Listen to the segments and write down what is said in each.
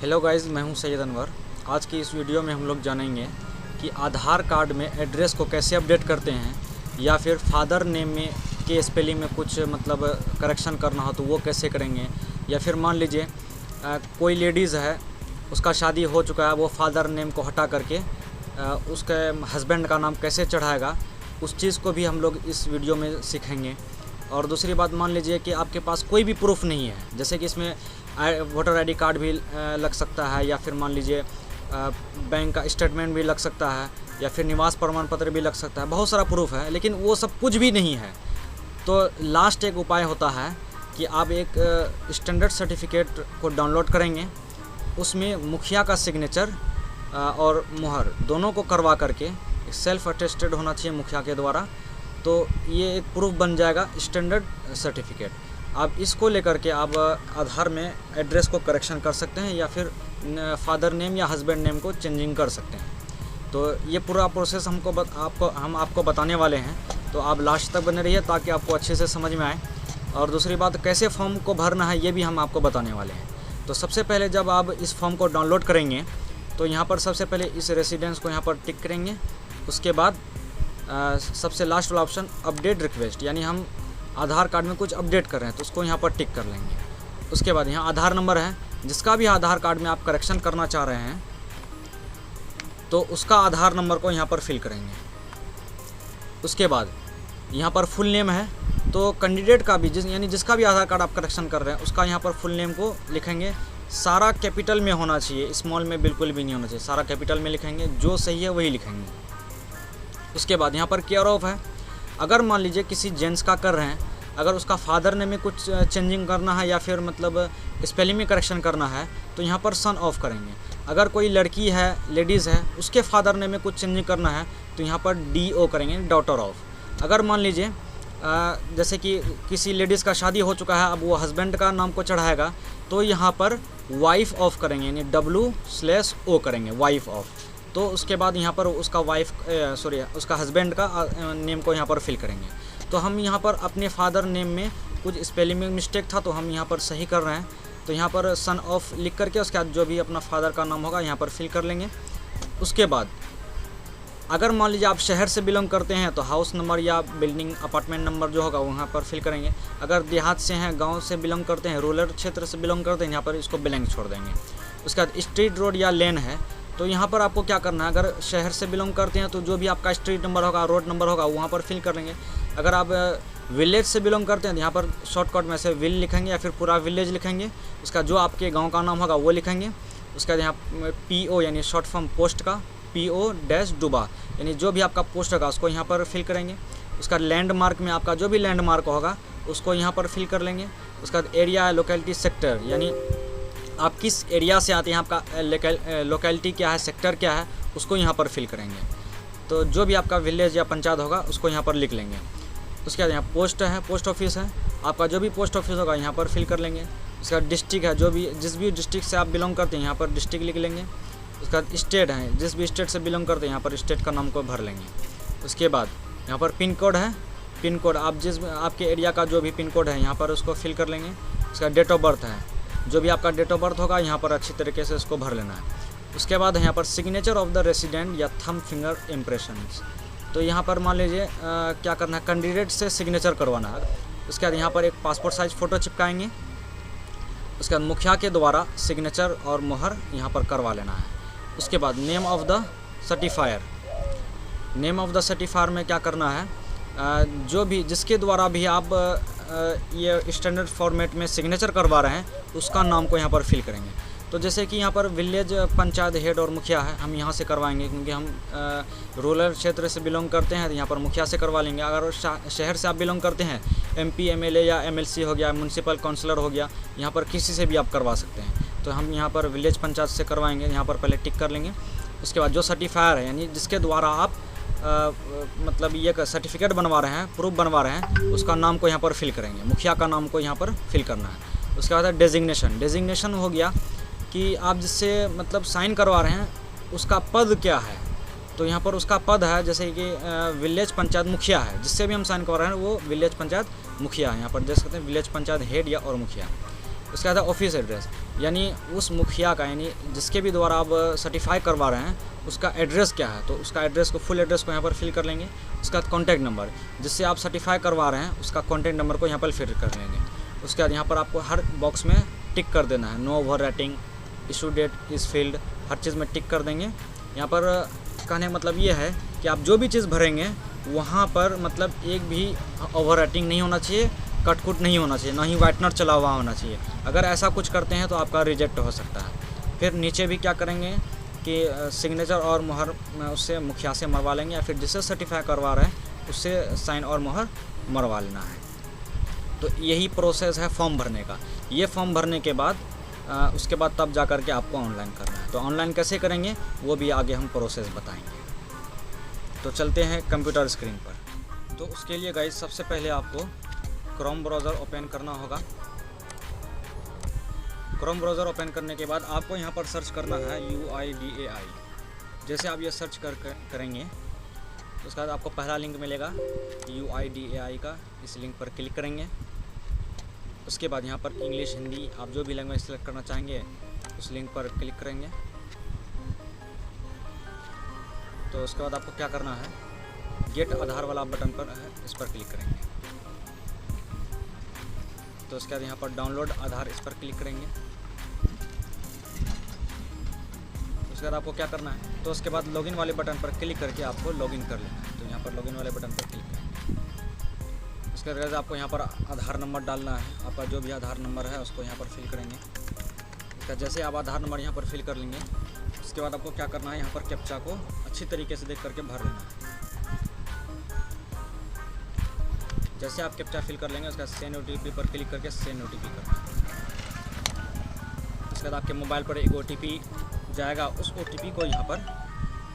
Hello guys, मैं हूं सैयद अनवर। आज की इस वीडियो में हम लोग जानेंगे कि आधार कार्ड में एड्रेस को कैसे अपडेट करते हैं, या फिर फादर नेम में के स्पेलिंग में कुछ मतलब करेक्शन करना हो तो वो कैसे करेंगे। या फिर मान लीजिए कोई लेडीज़ है, उसका शादी हो चुका है, वो फादर नेम को हटा करके उसके हस्बैंड का नाम कैसे चढ़ाएगा, उस चीज़ को भी हम लोग इस वीडियो में सीखेंगे। और दूसरी बात, मान लीजिए कि आपके पास कोई भी प्रूफ नहीं है, जैसे कि इसमें वोटर आईडी कार्ड भी लग सकता है, या फिर मान लीजिए बैंक का स्टेटमेंट भी लग सकता है, या फिर निवास प्रमाण पत्र भी लग सकता है। बहुत सारा प्रूफ है, लेकिन वो सब कुछ भी नहीं है तो लास्ट एक उपाय होता है कि आप एक स्टैंडर्ड सर्टिफिकेट को डाउनलोड करेंगे। उसमें मुखिया का सिग्नेचर और मुहर दोनों को करवा करके सेल्फ अटेस्टेड होना चाहिए मुखिया के द्वारा, तो ये एक प्रूफ बन जाएगा स्टैंडर्ड सर्टिफिकेट। आप इसको लेकर के आप आधार में एड्रेस को करेक्शन कर सकते हैं, या फिर फादर नेम या हस्बैंड नेम को चेंजिंग कर सकते हैं। तो ये पूरा प्रोसेस हम आपको बताने वाले हैं, तो आप लास्ट तक बने रहिए ताकि आपको अच्छे से समझ में आए। और दूसरी बात, कैसे फॉर्म को भरना है ये भी हम आपको बताने वाले हैं। तो सबसे पहले जब आप इस फॉर्म को डाउनलोड करेंगे तो यहाँ पर सबसे पहले इस रेसिडेंस को यहाँ पर टिक करेंगे। उसके बाद सबसे लास्ट वाला ऑप्शन अपडेट रिक्वेस्ट, यानी हम आधार कार्ड में कुछ अपडेट कर रहे हैं तो उसको यहाँ पर टिक कर लेंगे। उसके बाद यहाँ आधार नंबर है, जिसका भी आधार कार्ड में आप करेक्शन करना चाह रहे हैं तो उसका आधार नंबर को यहाँ पर फिल करेंगे। उसके बाद यहाँ पर फुल नेम है, तो कैंडिडेट का भी यानी जिसका भी आधार कार्ड आप करेक्शन कर रहे हैं उसका यहाँ पर फुल नेम को लिखेंगे। सारा कैपिटल में होना चाहिए, स्मॉल में बिल्कुल भी नहीं होना चाहिए, सारा कैपिटल में लिखेंगे, जो सही है वही लिखेंगे। उसके बाद यहाँ पर केयर ऑफ है, अगर मान लीजिए किसी जेंट्स का कर रहे हैं, अगर उसका फादर नेम में कुछ चेंजिंग करना है या फिर मतलब स्पेलिंग में करेक्शन करना है तो यहाँ पर सन ऑफ करेंगे। अगर कोई लड़की है, लेडीज़ है, उसके फादर नेम में कुछ चेंजिंग करना है तो यहाँ पर DO करेंगे, डॉटर ऑफ। अगर मान लीजिए जैसे कि किसी लेडीज़ का शादी हो चुका है, अब वो हस्बैंड का नाम को चढ़ाएगा तो यहाँ पर वाइफ ऑफ करेंगे, यानी W/O करेंगे, वाइफ ऑफ। तो उसके बाद यहाँ पर उसका उसका हस्बैंड का नेम को यहाँ पर फिल करेंगे। तो हम यहाँ पर अपने फादर नेम में कुछ स्पेलिंग में मिस्टेक था तो हम यहाँ पर सही कर रहे हैं, तो यहाँ पर सन ऑफ लिख करके उसके बाद जो भी अपना फादर का नाम होगा यहाँ पर फिल कर लेंगे। उसके बाद अगर मान लीजिए आप शहर से बिलोंग करते हैं तो हाउस नंबर या बिल्डिंग अपार्टमेंट नंबर जो होगा वहाँ पर फिल करेंगे। अगर देहात से हैं, गाँव से बिलोंग करते हैं, रूरल क्षेत्र से बिलोंग करते हैं, यहाँ पर इसको ब्लैंक छोड़ देंगे। उसके बाद स्ट्रीट, रोड या लेन है, तो यहाँ पर आपको क्या करना है, अगर शहर से बिलोंग करते हैं तो जो भी आपका स्ट्रीट नंबर होगा, रोड नंबर होगा, वहाँ पर फिल कर लेंगे। अगर आप विलेज से बिलोंग करते हैं तो यहाँ पर शॉर्टकट में से विल लिखेंगे या फिर पूरा विलेज लिखेंगे। उसका जो आपके गांव का नाम होगा वो लिखेंगे। उसके बाद यहाँ PO यानी शॉर्ट फॉर्म पोस्ट का PO-डुबा, यानी जो भी आपका पोस्ट होगा उसको यहाँ पर फिल करेंगे। उसका लैंडमार्क में आपका जो भी लैंडमार्क होगा उसको यहाँ पर फिल कर लेंगे। उसका बाद एरिया, लोकेलिटी, सेक्टर, यानी आप किस एरिया से आते हैं, आपका लोकेलिटी क्या है, सेक्टर क्या है, उसको यहाँ पर फिल करेंगे। तो जो भी आपका विलेज या पंचायत होगा उसको यहाँ पर लिख लेंगे। उसके बाद यहाँ पोस्ट है, पोस्ट ऑफिस है, आपका जो भी पोस्ट ऑफिस होगा यहाँ पर फिल कर लेंगे। उसके बाद डिस्ट्रिक्ट है, जिस भी डिस्ट्रिक्ट से आप बिलोंग करते हैं यहाँ पर डिस्ट्रिक्ट लिख लेंगे। उसके बाद स्टेट है, जिस भी स्टेट से बिलोंग करते हैं यहाँ पर स्टेट का नाम को भर लेंगे। उसके बाद यहाँ पर पिन कोड है, पिन कोड आप आपके एरिया का जो भी पिन कोड है यहाँ पर उसको फिल कर लेंगे। उसका डेट ऑफ बर्थ है, जो भी आपका डेट ऑफ बर्थ होगा यहाँ पर अच्छी तरीके से उसको भर लेना है। उसके बाद यहाँ पर सिग्नेचर ऑफ द रेसिडेंट या थंब फिंगर इम्प्रेशंस, तो यहाँ पर मान लीजिए क्या करना है, कैंडिडेट से सिग्नेचर करवाना है। उसके बाद यहाँ पर एक पासपोर्ट साइज फ़ोटो चिपकाएंगे। उसके बाद मुखिया के द्वारा सिग्नेचर और मुहर यहाँ पर करवा लेना है। उसके बाद name of the certifier, name of the certifier में क्या करना है, जो भी जिसके द्वारा भी आप ये स्टैंडर्ड फॉर्मेट में सिग्नेचर करवा रहे हैं उसका नाम को यहाँ पर फिल करेंगे। तो जैसे कि यहाँ पर विलेज पंचायत हेड और मुखिया है, हम यहाँ से करवाएंगे क्योंकि हम रूरल क्षेत्र से बिलोंग करते हैं, तो यहाँ पर मुखिया से करवा लेंगे। अगर शहर से आप बिलोंग करते हैं, MP MLA या MLC हो गया, म्यूनसिपल काउंसलर हो गया, यहाँ पर किसी से भी आप करवा सकते हैं। तो हम यहाँ पर विलेज पंचायत से करवाएंगे, यहाँ पर पहले टिक कर लेंगे। उसके बाद जो सर्टिफायर है, यानी जिसके द्वारा आप मतलब ये सर्टिफिकेट बनवा रहे हैं, प्रूफ बनवा रहे हैं, उसका नाम को यहाँ पर फिल करेंगे, मुखिया का नाम को यहाँ पर फिल करना है। उसके बाद डेजिग्नेशन, डेजिग्नेशन हो गया कि आप जिससे मतलब साइन करवा रहे हैं उसका पद क्या है, तो यहाँ पर उसका पद है, जैसे कि विलेज पंचायत मुखिया है, जिससे भी हम साइन करवा रहे हैं वो विलेज पंचायत मुखिया है। यहाँ पर देख सकते हैं विलेज पंचायत हेड या और मुखिया। उसके बाद है ऑफिस एड्रेस, यानी उस मुखिया का, यानी जिसके भी द्वारा आप सर्टिफाई करवा रहे हैं उसका एड्रेस क्या है, तो उसका एड्रेस को, फुल एड्रेस को यहाँ पर फिल कर लेंगे। उसका कॉन्टैक्ट नंबर, जिससे आप सर्टिफाई करवा रहे हैं उसका कॉन्टैक्ट नंबर को यहाँ पर फिल कर लेंगे। उसके बाद यहाँ पर आपको हर बॉक्स में टिक कर देना है, no overwriting, issue date is filled, हर चीज़ में टिक कर देंगे। यहाँ पर कहने का मतलब ये है कि आप जो भी चीज़ भरेंगे वहाँ पर मतलब एक भी ओवर राइटिंग नहीं होना चाहिए, कटकुट नहीं होना चाहिए, ना ही वाइटनर चला हुआ होना चाहिए। अगर ऐसा कुछ करते हैं तो आपका रिजेक्ट हो सकता है। फिर नीचे भी क्या करेंगे कि सिग्नेचर और मुहर उससे मुखिया से मरवा लेंगे, या फिर जिससे सर्टिफाई करवा रहे हैं उससे साइन और मुहर मरवा लेना है। तो यही प्रोसेस है फॉर्म भरने का। ये फॉर्म भरने के बाद उसके बाद तब जा कर के आपको ऑनलाइन करना है। तो ऑनलाइन कैसे करेंगे वो भी आगे हम प्रोसेस बताएंगे। तो चलते हैं कंप्यूटर स्क्रीन पर। तो उसके लिए गाइस सबसे पहले आपको क्रोम ब्राउज़र ओपन करना होगा। क्रोम ब्राउज़र ओपन करने के बाद आपको यहाँ पर सर्च करना है UIDAI। जैसे आप ये सर्च करेंगे तो उसके बाद आपको पहला लिंक मिलेगा UIDAI का, इस लिंक पर क्लिक करेंगे। उसके बाद यहाँ पर इंग्लिश, हिंदी, आप जो भी लैंग्वेज सेलेक्ट करना चाहेंगे उस लिंक पर क्लिक करेंगे। तो उसके बाद आपको क्या करना है, गेट आधार वाला बटन पर है, इस पर क्लिक करेंगे। तो उसके बाद यहाँ पर डाउनलोड आधार, इस पर क्लिक करेंगे। उसके बाद आपको क्या करना है, तो उसके बाद लॉगिन वाले बटन पर क्लिक करके आपको लॉगिन कर लेना है। तो यहाँ पर लॉगिन वाले बटन पर क्लिक करेंगे। उसके बाद आपको यहाँ पर आधार नंबर डालना है, आपका जो भी आधार नंबर है उसको यहाँ पर फिल करेंगे। इसका जैसे आप आधार नंबर यहाँ पर फिल कर लेंगे उसके बाद आपको क्या करना है, यहाँ पर कैप्चा को अच्छी तरीके से देख करके भर लेना है। जैसे आप कैप्चा फिल कर लेंगे उसका सेंड OTP पर क्लिक करके सेंड OTP करना है। उसके बाद आपके मोबाइल पर एक OTP जाएगा, उस OTP को यहाँ पर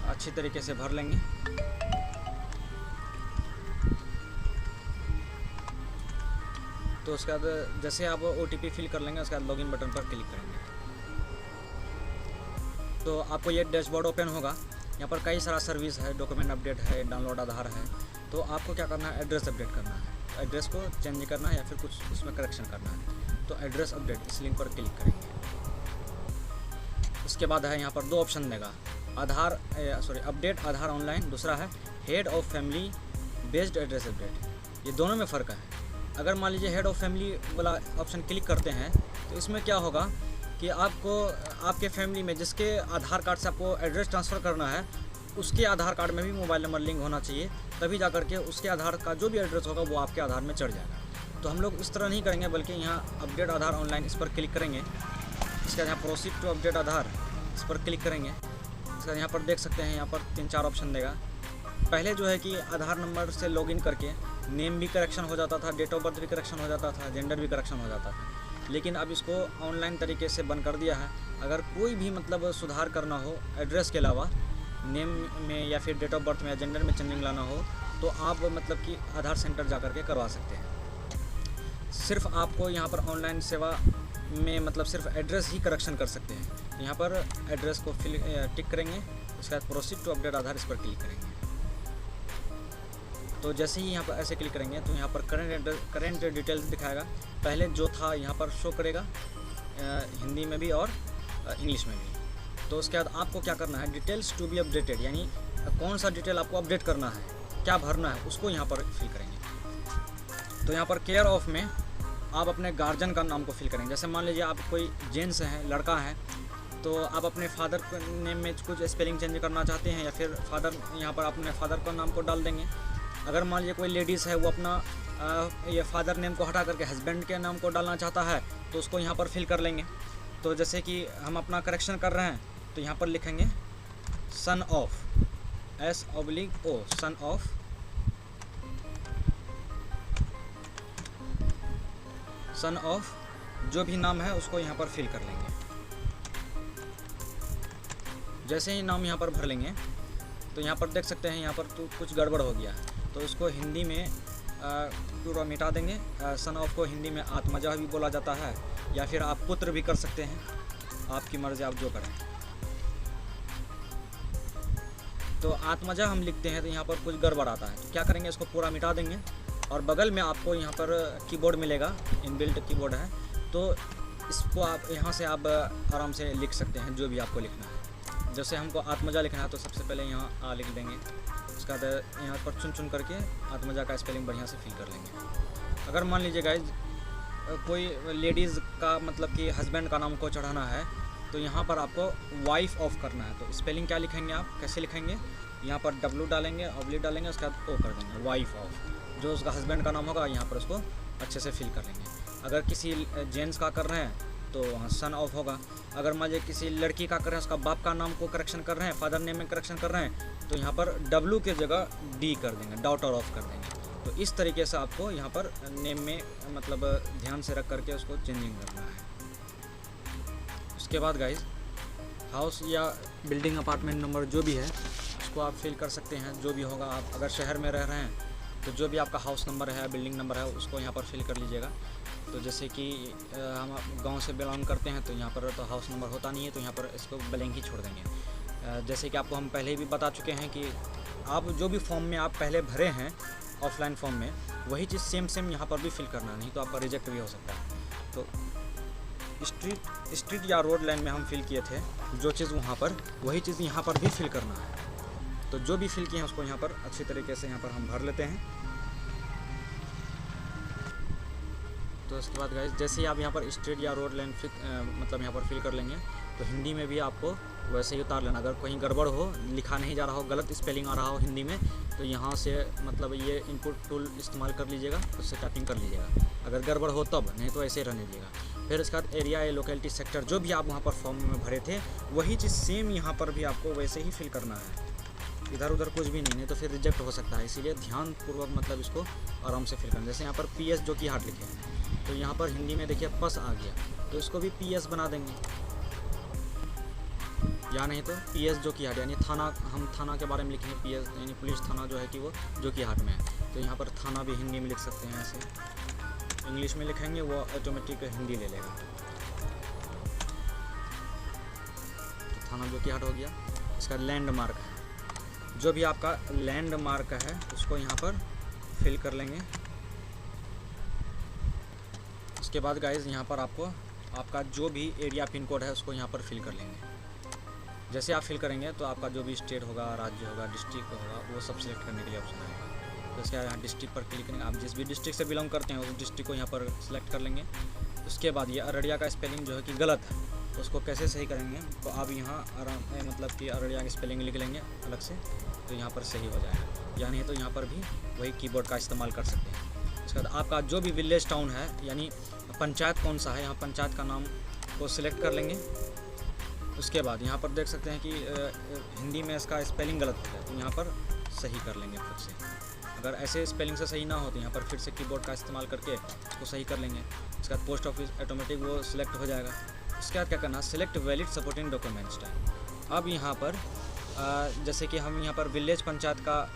अच्छी तरीके से भर लेंगे। तो उसके बाद जैसे आप OTP फिल कर लेंगे उसके बाद लॉगिन बटन पर क्लिक करेंगे तो आपको ये डैशबोर्ड ओपन होगा। यहाँ पर कई सारा सर्विस है, डॉक्यूमेंट अपडेट है, डाउनलोड आधार है। तो आपको क्या करना है, एड्रेस अपडेट करना है, एड्रेस को चेंज करना है या फिर कुछ उसमें करेक्शन करना है। तो एड्रेस अपडेट, इस लिंक पर क्लिक करेंगे। उसके बाद है यहाँ पर दो ऑप्शन देगा, अपडेट आधार ऑनलाइन, दूसरा है head of family based address update. ये दोनों में फ़र्क है। अगर मान लीजिए हेड ऑफ फैमिली वाला ऑप्शन क्लिक करते हैं तो इसमें क्या होगा कि आपको आपके फैमिली में जिसके आधार कार्ड से आपको एड्रेस ट्रांसफ़र करना है उसके आधार कार्ड में भी मोबाइल नंबर लिंक होना चाहिए, तभी जा करके उसके आधार का जो भी एड्रेस होगा वो आपके आधार में चढ़ जाएगा। तो हम लोग इस तरह नहीं करेंगे, बल्कि यहाँ अपडेट आधार ऑनलाइन, इस पर क्लिक करेंगे। इसके बाद यहाँ प्रोसीड टू अपडेट आधार, इस पर क्लिक करेंगे। इसके बाद यहाँ पर देख सकते हैं, यहाँ पर 3-4 ऑप्शन देगा। पहले जो है कि आधार नंबर से लॉगिन करके नेम भी करेक्शन हो जाता था, डेट ऑफ बर्थ भी करेक्शन हो जाता था, जेंडर भी करेक्शन हो जाता था। लेकिन अब इसको ऑनलाइन तरीके से बंद कर दिया है। अगर कोई भी मतलब सुधार करना हो एड्रेस के अलावा, नेम में या फिर डेट ऑफ बर्थ में या जेंडर में चेंजिंग लाना हो, तो आप मतलब कि आधार सेंटर जा कर के करवा सकते हैं। सिर्फ आपको यहाँ पर ऑनलाइन सेवा में मतलब सिर्फ एड्रेस ही करेक्शन कर सकते हैं। यहाँ पर एड्रेस को टिक करेंगे, उसके बाद प्रोसीड टू अपडेट आधार, इस पर क्लिक करेंगे। तो जैसे ही यहाँ पर ऐसे क्लिक करेंगे तो यहाँ पर करेंट डिटेल्स दिखाएगा। पहले जो था यहाँ पर शो करेगा हिंदी में भी और इंग्लिश में भी। तो उसके बाद आपको क्या करना है, डिटेल्स टू बी अपडेटेड, यानी कौन सा डिटेल आपको अपडेट करना है, क्या भरना है, उसको यहाँ पर फिल करेंगे। तो यहाँ पर केयर ऑफ में आप अपने गार्जियन का नाम को फिल करेंगे। जैसे मान लीजिए आप कोई जेंट्स हैं, लड़का है, तो आप अपने फादर नेम में कुछ स्पेलिंग चेंज करना चाहते हैं या फिर फादर, यहाँ पर अपने फादर का नाम को डाल देंगे। अगर मान लीजिए कोई लेडीज़ है वो अपना ये फादर नेम को हटा करके हस्बैंड के नाम को डालना चाहता है तो उसको यहाँ पर फिल कर लेंगे। तो जैसे कि हम अपना करेक्शन कर रहे हैं तो यहाँ पर लिखेंगे son of, SO, son of, son of, जो भी नाम है उसको यहाँ पर फिल कर लेंगे। जैसे ही नाम यहाँ पर भर लेंगे तो यहाँ पर देख सकते हैं यहाँ पर तो कुछ गड़बड़ हो गया है, तो इसको हिंदी में पूरा मिटा देंगे। सन ऑफ को हिंदी में आत्मजा भी बोला जाता है या फिर आप पुत्र भी कर सकते हैं, आपकी मर्ज़ी, आप जो करें। तो आत्मजा हम लिखते हैं तो यहाँ पर कुछ गड़बड़ आता है, तो क्या करेंगे, इसको पूरा मिटा देंगे। और बगल में आपको यहाँ पर कीबोर्ड मिलेगा, इनबिल्ट कीबोर्ड है, तो इसको आप यहाँ से आप आराम से लिख सकते हैं जो भी आपको लिखना है। जैसे हमको आत्मजा लिखना है तो सबसे पहले यहाँ आ लिख देंगे, उसके बाद यहाँ पर चुन करके आत्मजा का स्पेलिंग बढ़िया से फिल कर लेंगे। अगर मान लीजिए गाइज कोई लेडीज़ का मतलब कि हस्बैंड का नाम को चढ़ाना है तो यहाँ पर आपको वाइफ ऑफ करना है। तो स्पेलिंग क्या लिखेंगे, आप कैसे लिखेंगे, यहाँ पर W डालेंगे, ऑब्लिक डालेंगे, उसके बाद O कर देंगे, वाइफ ऑफ। जो उसका हस्बैंड का नाम होगा यहाँ पर उसको अच्छे से फिल कर लेंगे। अगर किसी जेंट्स का कर रहे हैं तो वहाँ सन ऑफ होगा। अगर मान लीजिए किसी लड़की का कर रहे हैं, उसका बाप का नाम को करेक्शन कर रहे हैं, फादर नेम में करेक्शन कर रहे हैं, तो यहाँ पर W की जगह D कर देंगे, डॉटर ऑफ कर देंगे। तो इस तरीके से आपको यहाँ पर नेम में मतलब ध्यान से रख करके उसको चेंजिंग करना है। उसके बाद गाइज हाउस या बिल्डिंग अपार्टमेंट नंबर जो भी है उसको आप फिल कर सकते हैं, जो भी होगा। आप अगर शहर में रह रहे हैं तो जो भी आपका हाउस नंबर है, बिल्डिंग नंबर है, उसको यहाँ पर फिल कर लीजिएगा। तो जैसे कि हम गांव से बिलोंग करते हैं तो यहाँ पर तो हाउस नंबर होता नहीं है, तो यहाँ पर इसको ब्लैंक ही छोड़ देंगे। जैसे कि आपको हम पहले भी बता चुके हैं कि आप जो भी फॉर्म में आप पहले भरे हैं ऑफलाइन फॉर्म में, वही चीज़ सेम यहाँ पर भी फिल करना, नहीं तो आपका रिजेक्ट भी हो सकता है। तो स्ट्रीट या रोड लाइन में हम फिल किए थे जो चीज़ वहाँ पर, वही चीज़ यहाँ पर भी फिल करना है। तो जो भी फिल किए हैं उसको यहाँ पर अच्छी तरीके से यहाँ पर हम भर लेते हैं। तो उसके बाद गाइस जैसे ही आप यहाँ पर स्ट्रीट या रोड लाइन मतलब यहाँ पर फिल कर लेंगे तो हिंदी में भी आपको वैसे ही उतार लेना। अगर कहीं गड़बड़ हो, लिखा नहीं जा रहा हो, गलत स्पेलिंग आ रहा हो हिंदी में, तो यहाँ से मतलब ये इनपुट टूल इस्तेमाल कर लीजिएगा, उससे टाइपिंग कर लीजिएगा। अगर गड़बड़ हो तब, नहीं तो ऐसे ही रहने दीजिएगा। फिर उसके बाद एरिया या लोकेलिटी सेक्टर जो भी आप वहाँ पर फॉर्म में भरे थे वही चीज़ सेम यहाँ पर भी आपको वैसे ही फिल करना है, इधर उधर कुछ भी नहीं तो फिर रिजेक्ट हो सकता है। इसीलिए ध्यानपूर्वक मतलब इसको आराम से फिल करना। जैसे यहाँ पर PS जो कि हार्ट लिखे हैं तो यहाँ पर हिंदी में देखिए पस आ गया, तो इसको भी PS बना देंगे, या नहीं तो PS जो कि हाट, यानी थाना, हम थाना के बारे में लिखेंगे PS यानी पुलिस थाना जो है कि वो जो कि हाट में है, तो यहाँ पर थाना भी हिंदी में लिख सकते हैं। ऐसे इंग्लिश में लिखेंगे वो ऑटोमेटिक हिंदी ले लेगा। तो थाना जो कि हाट हो गया। इसका लैंडमार्क है, जो भी आपका लैंडमार्क है उसको यहाँ पर फिल कर लेंगे। उसके बाद गाइज यहाँ पर आपको आपका जो भी एरिया पिन कोड है उसको यहाँ पर फिल कर लेंगे। जैसे आप फिल करेंगे तो आपका जो भी स्टेट होगा, राज्य होगा, डिस्ट्रिक्ट होगा, वो सब सिलेक्ट करने के लिए ऑप्शन आएगा। तो इसके यहाँ डिस्ट्रिक्ट पर क्लिक करेंगे। आप जिस भी डिस्ट्रिक्ट से बिलोंग करते हैं उस डिस्ट्रिक्ट को यहाँ पर सिलेक्ट कर लेंगे। उसके बाद ये अररिया का स्पेलिंग जो है कि गलत है, तो उसको कैसे सही करेंगे, तो आप यहाँ आराम मतलब कि अररिया की स्पेलिंग लिख लेंगे अलग से, तो यहाँ पर सही हो जाएगा। या नहीं तो यहाँ पर भी वही कीबोर्ड का इस्तेमाल कर सकते हैं। उसके बाद आपका जो भी विलेज टाउन है यानी पंचायत कौन सा है, यहाँ पंचायत का नाम को सिलेक्ट कर लेंगे। उसके बाद यहाँ पर देख सकते हैं कि हिंदी में इसका स्पेलिंग गलत हो गया, तो यहाँ पर सही कर लेंगे खुद से। अगर ऐसे स्पेलिंग से सही ना हो तो यहाँ पर फिर से कीबोर्ड का इस्तेमाल करके उसको सही कर लेंगे। उसके बाद पोस्ट ऑफिस ऑटोमेटिक वो सिलेक्ट हो जाएगा। उसके बाद क्या करना, select valid supporting documents type. अब यहाँ पर जैसे कि हम यहाँ पर विलेज पंचायत का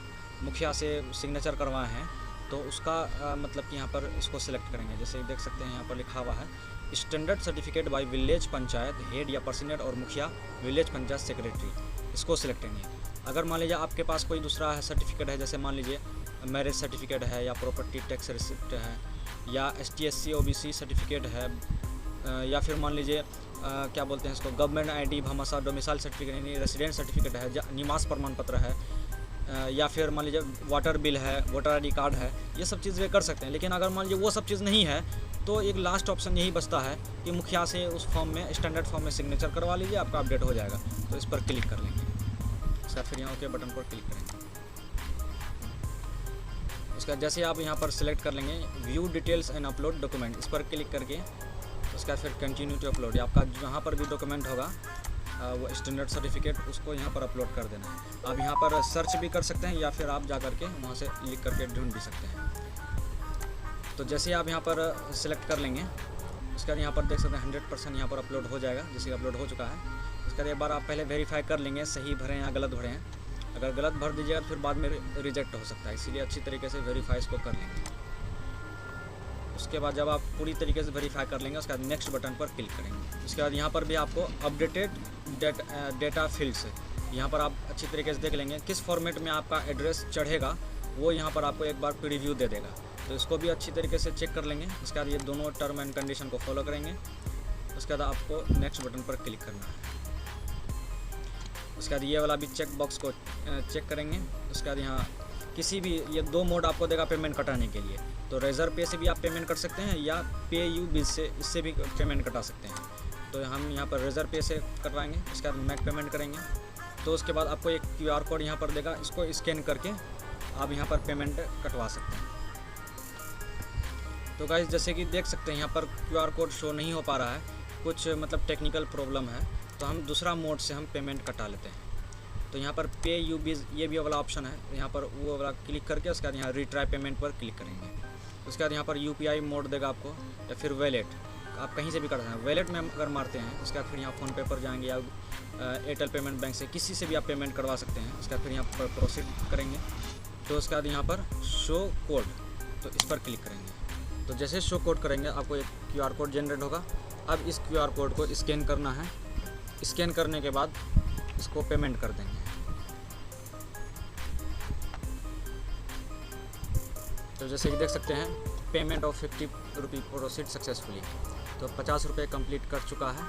मुखिया से सिग्नेचर करवाए हैं तो उसका मतलब कि यहाँ पर इसको सिलेक्ट करेंगे। जैसे देख सकते हैं यहाँ पर लिखा हुआ है standard certificate bye village panchayat head या पर्सनल और मुखिया विलेज पंचायत सेक्रेटरी, इसको सिलेक्ट करेंगे। अगर मान लीजिए आपके पास कोई दूसरा सर्टिफिकेट है, जैसे मान लीजिए मैरिज सर्टिफिकेट है या प्रॉपर्टी टैक्स रिसिप्ट है या ST/SC OBC सर्टिफिकेट है, या फिर मान लीजिए क्या बोलते हैं इसको government ID Bhamashah domicile certificate यानी रेसिडेंट सर्टिफिकेट है, निवास प्रमाण पत्र है, या फिर मान लीजिए वाटर बिल है, वोटर ID कार्ड है, ये सब चीज़ वे कर सकते हैं। लेकिन अगर मान लीजिए वो सब चीज़ नहीं है तो एक लास्ट ऑप्शन यही बचता है कि मुखिया से उस फॉर्म में स्टैंडर्ड फॉर्म में सिग्नेचर करवा लीजिए, आपका अपडेट हो जाएगा। तो इस पर क्लिक कर लेंगे। उसका फिर यहाँ ओके बटन पर क्लिक करेंगे। उसका जैसे आप यहाँ पर सिलेक्ट कर लेंगे view details and upload document, इस पर क्लिक करके उसका फिर कंटिन्यू टू अपलोड, आपका जहाँ पर भी डॉक्यूमेंट होगा वो स्टैंडर्ड सर्टिफिकेट उसको यहाँ पर अपलोड कर देना है। आप यहाँ पर सर्च भी कर सकते हैं या फिर आप जा करके वहाँ से लिख करके ढूंढ भी सकते हैं। तो जैसे आप यहाँ पर सिलेक्ट कर लेंगे उसके बाद यहाँ पर देख सकते हैं 100% यहाँ पर अपलोड हो जाएगा। जैसे अपलोड हो चुका है उसके बाद एक बार आप पहले वेरीफाई कर लेंगे सही भरे हैं या गलत भरे हैं। अगर गलत भर दीजिएगा तो फिर बाद में रिजेक्ट हो सकता है, इसीलिए अच्छी तरीके से वेरीफाई इसको कर लेंगे। उसके बाद जब आप पूरी तरीके से वेरीफाई कर लेंगे उसके बाद नेक्स्ट बटन पर क्लिक करेंगे। उसके बाद यहाँ पर भी आपको अपडेटेड डेटा फील्ड्स, यहाँ पर आप अच्छी तरीके से देख लेंगे किस फॉर्मेट में आपका एड्रेस चढ़ेगा, वो यहाँ पर आपको एक बार प्रीव्यू दे देगा। तो इसको भी अच्छी तरीके से चेक कर लेंगे। इसके बाद ये दोनों टर्म एंड कंडीशन को फॉलो करेंगे। उसके बाद आपको नेक्स्ट बटन पर क्लिक करना है। उसके बाद ये वाला भी चेक बॉक्स को चेक करेंगे। उसके बाद यहाँ किसी भी ये 2 मोड आपको देगा पेमेंट कटाने के लिए। तो रेजर पे से भी आप पेमेंट कर सकते हैं या पे यू बिल से, इससे भी पेमेंट कटा सकते हैं। तो हम यहाँ पर रेजर पे से कटवाएंगे। उसके बाद मैक पेमेंट करेंगे। तो उसके बाद आपको एक QR कोड यहाँ पर देगा, इसको स्कैन करके आप यहाँ पर पेमेंट कटवा सकते हैं। तो गाइस जैसे कि देख सकते हैं यहाँ पर QR कोड शो नहीं हो पा रहा है, कुछ मतलब टेक्निकल प्रॉब्लम है। तो हम दूसरा मोड से हम पेमेंट कटा लेते हैं। तो यहाँ पर पे यू बिल ये भी वाला ऑप्शन है, यहाँ पर वो वाला क्लिक करके उसके बाद यहाँ रिट्राई पेमेंट पर क्लिक करेंगे। उसके बाद यहाँ पर UPI मोड देगा आपको, या फिर वैलेट, आप कहीं से भी कर सकते हैं। वैलेट में हम अगर मारते हैं उसके बाद फिर यहाँ फ़ोनपे पर जाएंगे या एयरटेल पेमेंट बैंक से किसी से भी आप पेमेंट करवा सकते हैं। उसके बाद फिर यहाँ पर प्रोसीड करेंगे। तो उसके बाद यहाँ पर शो कोड, तो इस पर क्लिक करेंगे। तो जैसे शो कोड करेंगे आपको एक QR कोड जनरेट होगा। अब इस QR कोड को स्कैन करना है। स्कैन करने के बाद इसको पेमेंट कर देंगे। तो जैसे कि देख सकते हैं पेमेंट ऑफ 50 रुपये प्रोसीड सक्सेसफुली। तो 50 रुपये कंप्लीट कर चुका है।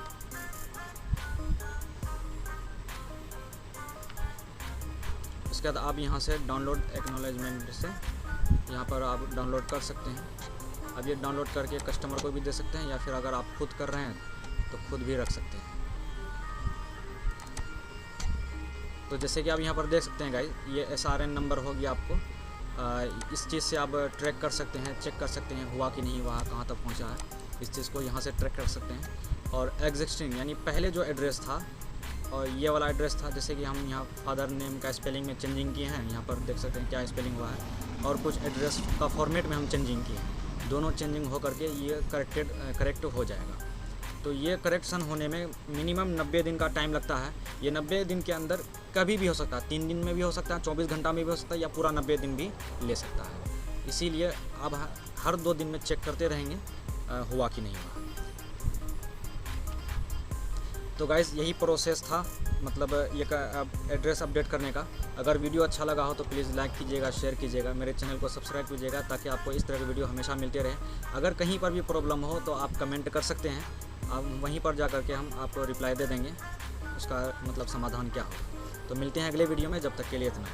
उसके बाद आप यहाँ से डाउनलोड एक्नॉलेजमेंट से यहाँ पर आप डाउनलोड कर सकते हैं। अब ये डाउनलोड करके कस्टमर को भी दे सकते हैं, या फिर अगर आप खुद कर रहे हैं तो खुद भी रख सकते हैं। तो जैसे कि आप यहाँ पर देख सकते हैं गाइस, ये SRN नंबर होगी आपको। इस चीज़ से आप ट्रैक कर सकते हैं, चेक कर सकते हैं हुआ कि नहीं हुआ, कहाँ तक पहुँचा है। इस चीज़ को यहाँ से ट्रैक कर सकते हैं। और एग्जिस्टिंग यानी पहले जो एड्रेस था और ये वाला एड्रेस था, जैसे कि हम यहाँ फादर नेम का स्पेलिंग में चेंजिंग किए हैं, यहाँ पर देख सकते हैं क्या स्पेलिंग हुआ है। और कुछ एड्रेस का फॉर्मेट में हम चेंजिंग किए हैं। दोनों चेंजिंग हो करके ये करेक्ट हो जाएगा। तो ये करेक्शन होने में मिनिमम 90 दिन का टाइम लगता है। ये 90 दिन के अंदर कभी भी हो सकता है, 3 दिन में भी हो सकता है, 24 घंटा में भी हो सकता है, या पूरा 90 दिन भी ले सकता है। इसीलिए अब हर 2 दिन में चेक करते रहेंगे हुआ कि नहीं हुआ। तो गाइस यही प्रोसेस था, मतलब ये एड्रेस अपडेट करने का। अगर वीडियो अच्छा लगा हो तो प्लीज़ लाइक कीजिएगा, शेयर कीजिएगा, मेरे चैनल को सब्सक्राइब कीजिएगा, ताकि आपको इस तरह की वीडियो हमेशा मिलते रहे। अगर कहीं पर भी प्रॉब्लम हो तो आप कमेंट कर सकते हैं, आप वहीं पर जा कर के हम आपको रिप्लाई दे देंगे, उसका मतलब समाधान क्या हो। तो मिलते हैं अगले वीडियो में, जब तक के लिए इतना।